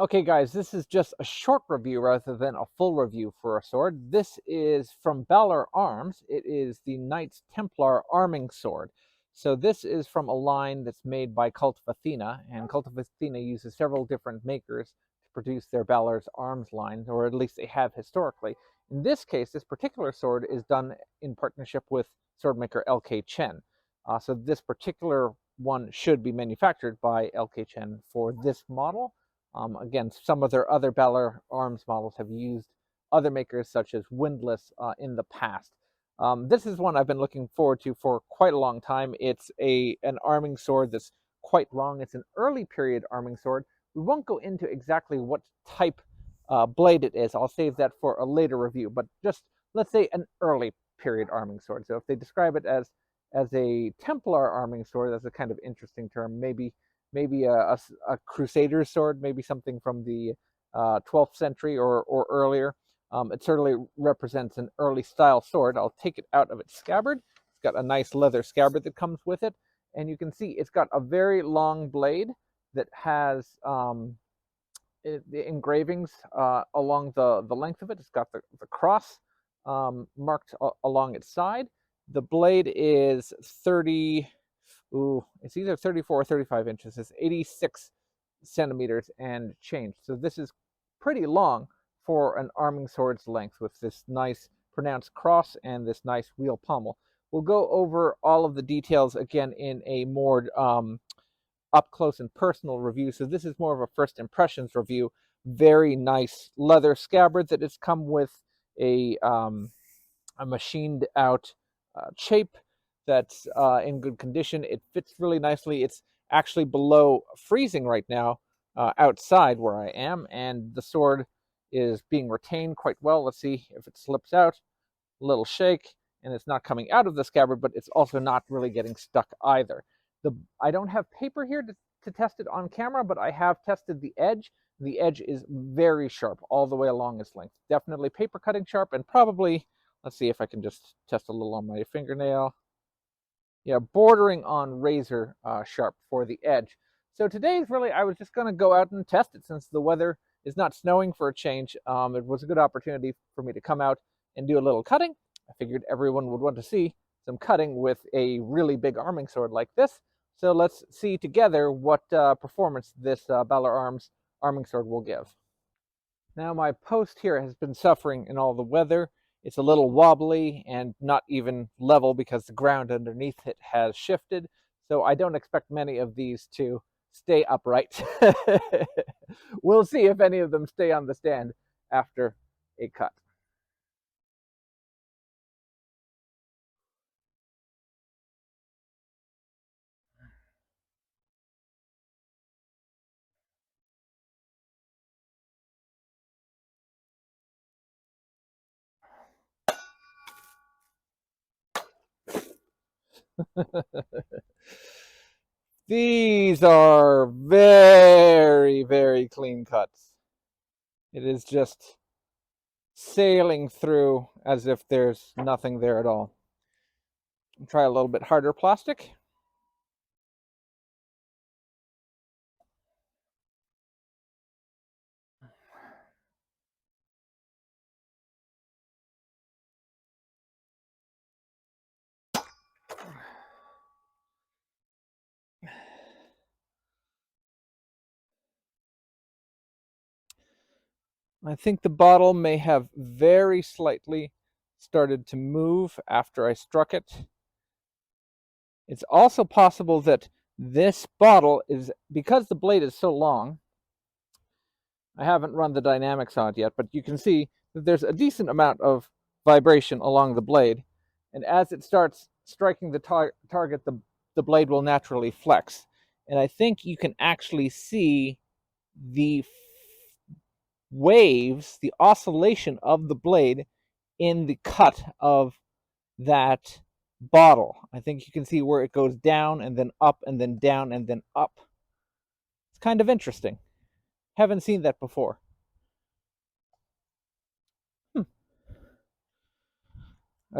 Okay guys, this is just a short review rather than a full review for a sword. This is from Balaur Arms. It is the Knights Templar Arming Sword. So this is from a line that's made by Kult of Athena, and Kult of Athena uses several different makers to produce their Balaur's Arms line, or at least they have historically. In this case, this particular sword is done in partnership with swordmaker LK Chen. So this particular one should be manufactured by LK Chen for this model. Again, some of their other Balaur Arms models have used other makers such as Windlass in the past. This is one I've been looking forward to for quite a long time. It's an arming sword that's quite long. It's an early period arming sword. We won't go into exactly what type blade it is. I'll save that for a later review, but just let's say an early period arming sword. So if they describe it as a Templar arming sword, that's a kind of interesting term. Maybe a crusader's sword, maybe something from the 12th century or earlier. It certainly represents an early style sword. I'll take it out of its scabbard. It's got a nice leather scabbard that comes with it. And you can see it's got a very long blade that has the engravings along the length of it. It's got the cross marked along its side. The blade is it's either 34 or 35 inches. It's 86 centimeters and change. So this is pretty long for an arming sword's length with this nice pronounced cross and this nice wheel pommel. We'll go over all of the details again in a more up close and personal review. So this is more of a first impressions review. Very nice leather scabbard that has come with a machined out chape that's in good condition. It fits really nicely. It's actually below freezing right now outside where I am, and the sword is being retained quite well. Let's see if it slips out. A little shake, and it's not coming out of the scabbard, but it's also not really getting stuck either. I don't have paper here to test it on camera, but I have tested the edge. The edge is very sharp all the way along its length. Definitely paper cutting sharp, and probably, let's see if I can just test a little on my fingernail. Yeah, bordering on razor sharp for the edge. So today is really, I was just going to go out and test it since the weather is not snowing for a change. It was a good opportunity for me to come out and do a little cutting. I figured everyone would want to see some cutting with a really big arming sword like this. So let's see together what performance this Balaur Arms arming sword will give. Now my post here has been suffering in all the weather. It's a little wobbly and not even level because the ground underneath it has shifted. So I don't expect many of these to stay upright. We'll see if any of them stay on the stand after a cut. These are very, very clean cuts. It is just sailing through as if there's nothing there at all. Try a little bit harder plastic. I think the bottle may have very slightly started to move after I struck it. It's also possible that this bottle is, because the blade is so long, I haven't run the dynamics on it yet, but you can see that there's a decent amount of vibration along the blade. And as it starts striking the target, the blade will naturally flex. And I think you can actually see the waves, the oscillation of the blade in the cut of that bottle. I think you can see where it goes down and then up and then down and then up. It's kind of interesting. Haven't seen that before. I'd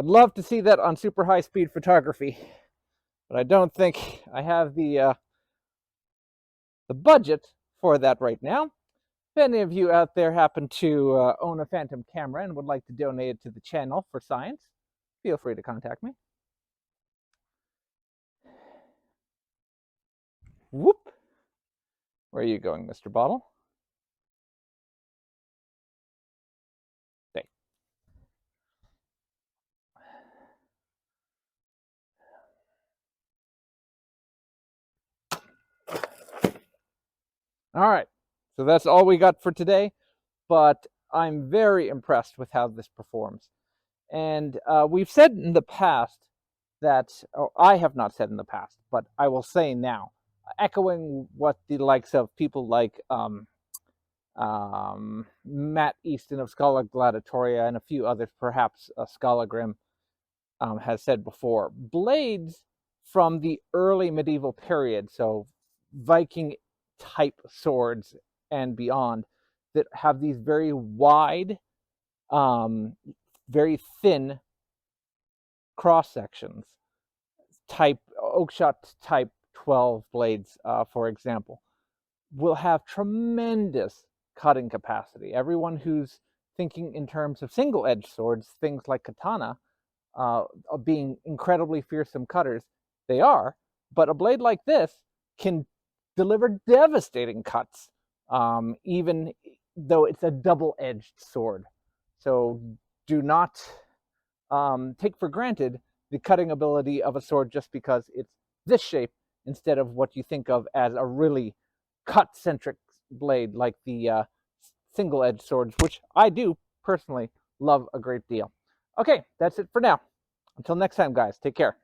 love to see that on super high speed photography, but I don't think I have the budget for that right now. If any of you out there happen to own a Phantom camera and would like to donate it to the channel for science, feel free to contact me. Whoop! Where are you going, Mr. Bottle? Stay. All right, so that's all we got for today, but I'm very impressed with how this performs. And we've said in the past that, or I have not said in the past, but I will say now, echoing what the likes of people like Matt Easton of Scala Gladiatoria and a few others, perhaps Scala Grim, has said before, blades from the early medieval period, so Viking type swords and beyond, that have these very wide, very thin cross sections, type Oakshot type 12 blades, for example, will have tremendous cutting capacity. Everyone who's thinking in terms of single-edged swords, things like katana, being incredibly fearsome cutters, they are, but a blade like this can deliver devastating cuts, even though it's a double-edged sword. So do not take for granted the cutting ability of a sword just because it's this shape instead of what you think of as a really cut-centric blade like the single-edged swords, which I do personally love a great deal. Okay, that's it for now. Until next time, guys, take care.